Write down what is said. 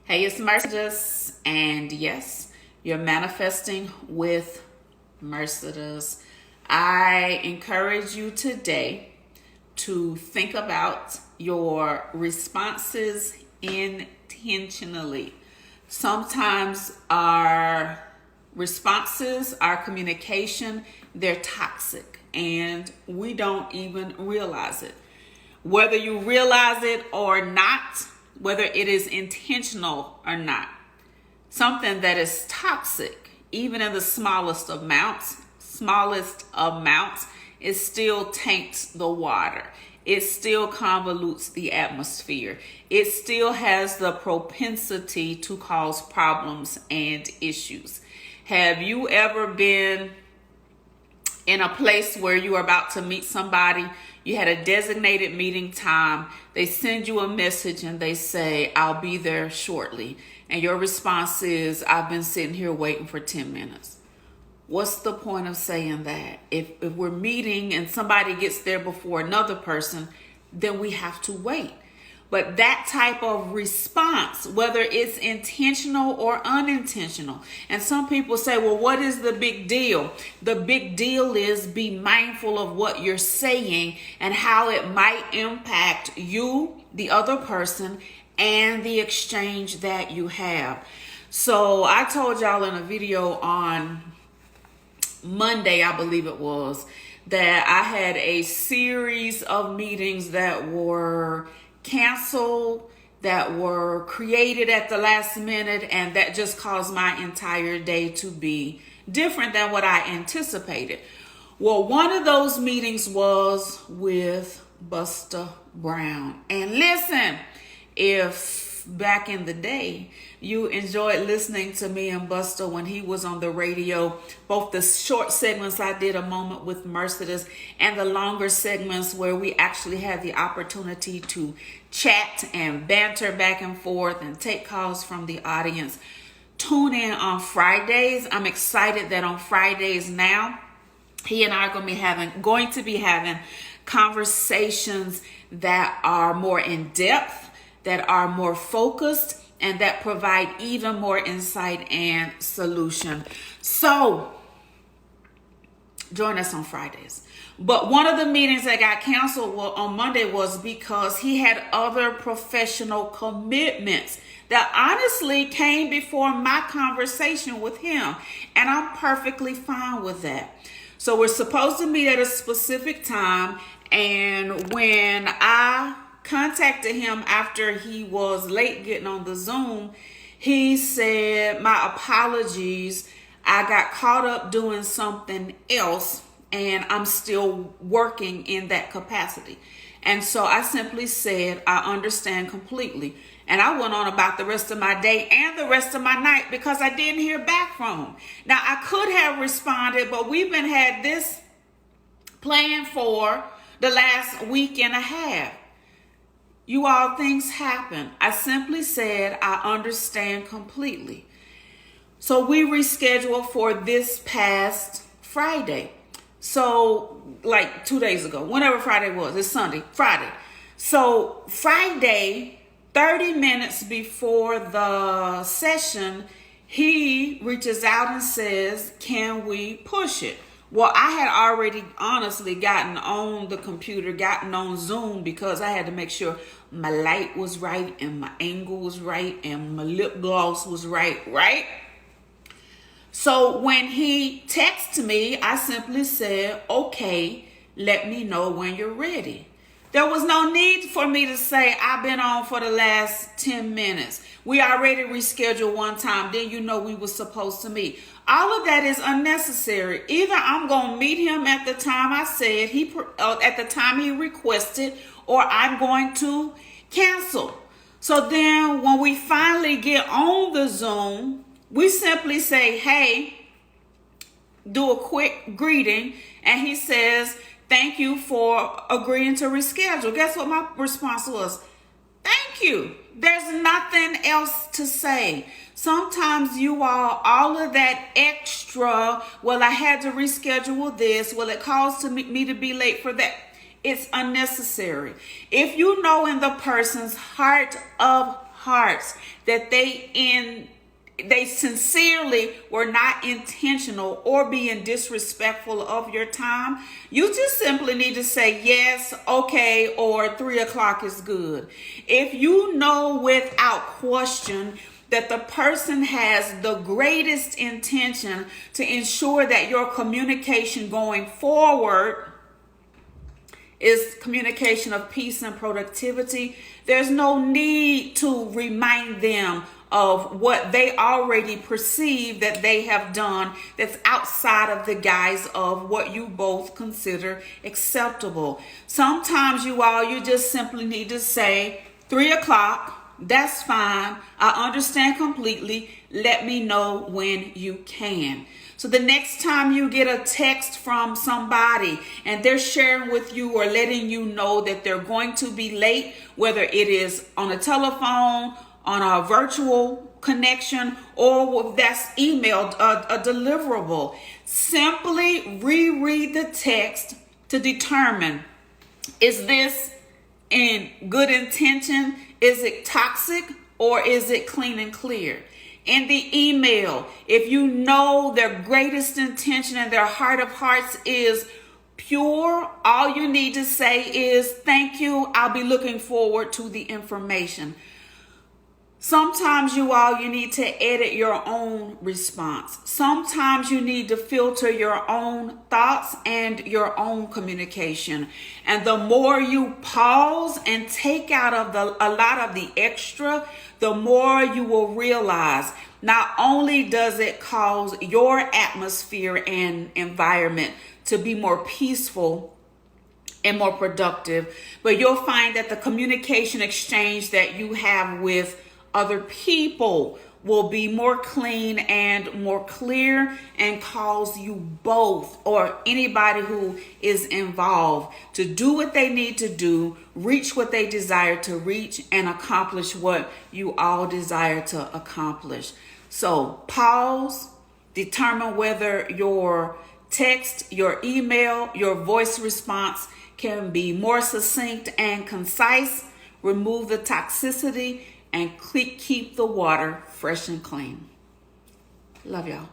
Hey, it's Mercedes, and yes, you're manifesting with Mercedes. I encourage you today to think about your responses intentionally. Sometimes our responses, our communication, they're toxic, and we don't even realize it. Whether you realize it or not, whether it is intentional or not, something that is toxic, even in the smallest amounts, it still taints the water. It still convolutes the atmosphere. It still has the propensity to cause problems and issues. Have you ever been in a place where you are about to meet somebody? You had a designated meeting time. They send you a message and they say, "I'll be there shortly." And your response is, "I've been sitting here waiting for 10 minutes. What's the point of saying that? If we're meeting and somebody gets there before another person, then we have to wait. But that type of response, whether it's intentional or unintentional, and some people say, well, what is the big deal? The big deal is be mindful of what you're saying and how it might impact you, the other person, and the exchange that you have. So I told y'all in a video on Monday, I believe it was, that I had a series of meetings that were canceled, that were created at the last minute, and that just caused my entire day to be different than what I anticipated. Well, one of those meetings was with Buster Brown. And listen, if back in the day you enjoyed listening to me and Buster when he was on the radio, both the short segments I did, A Moment with Mercedes, and the longer segments where we actually had the opportunity to chat and banter back and forth and take calls from the audience, tune in on Fridays. I'm excited that on Fridays now, he and I are going to be having conversations that are more in depth, that are more focused, and that provide even more insight and solution. So join us on Fridays. But one of the meetings that got canceled on Monday was because he had other professional commitments that honestly came before my conversation with him. And I'm perfectly fine with that. So we're supposed to meet at a specific time. And when I contacted him after he was late getting on the Zoom, he said, "My apologies. I got caught up doing something else and I'm still working in that capacity." And so I simply said, "I understand completely." And I went on about the rest of my day and the rest of my night because I didn't hear back from him. Now, I could have responded, but we've been had this planned for the last week and a half. You all, things happen. I simply said, "I understand completely." So we rescheduled for this past Friday. So like 2 days ago, whenever Friday was, it's Sunday, Friday. So Friday, 30 minutes before the session, he reaches out and says, "Can we push it?" Well, I had already honestly gotten on the computer, gotten on Zoom, because I had to make sure my light was right and my angle was right and my lip gloss was right? So when he texted me, I simply said, "Okay, let me know when you're ready." There was no need for me to say, "I've been on for the last 10 minutes. We already rescheduled one time. Then we were supposed to meet." All of that is unnecessary. Either I'm going to meet him at the time I said, at the time he requested, or I'm going to cancel. So then when we finally get on the Zoom, we simply say, "Hey," do a quick greeting, and he says, "Thank you for agreeing to reschedule." Guess what my response was? "Thank you." There's nothing else to say. Sometimes you all of that extra, "Well, I had to reschedule this. Well, it caused me to be late for that." It's unnecessary. If you know in the person's heart of hearts that they sincerely were not intentional or being disrespectful of your time, you just simply need to say yes, okay, or 3 o'clock is good. If you know without question that the person has the greatest intention to ensure that your communication going forward is communication of peace and productivity, there's no need to remind them of what they already perceive that they have done that's outside of the guise of what you both consider acceptable. Sometimes you just simply need to say 3 o'clock. That's fine. I understand completely. Let me know when you can. So the next time you get a text from somebody and they're sharing with you or letting you know that they're going to be late, whether it is on a telephone, on a virtual connection, or that's emailed, a deliverable, simply reread the text to determine, is this in good intention? Is it toxic, or is it clean and clear? In the email, if you know their greatest intention and their heart of hearts is pure, all you need to say is, thank you, I'll be looking forward to the information. Sometimes you need to edit your own response. Sometimes you need to filter your own thoughts and your own communication. And the more you pause and take out of a lot of the extra, the more you will realize not only does it cause your atmosphere and environment to be more peaceful and more productive, but you'll find that the communication exchange that you have with other people will be more clean and more clear, and cause you both or anybody who is involved to do what they need to do, reach what they desire to reach, and accomplish what you all desire to accomplish. So pause, determine whether your text, your email, your voice response can be more succinct and concise, remove the toxicity, and keep the water fresh and clean. Love y'all.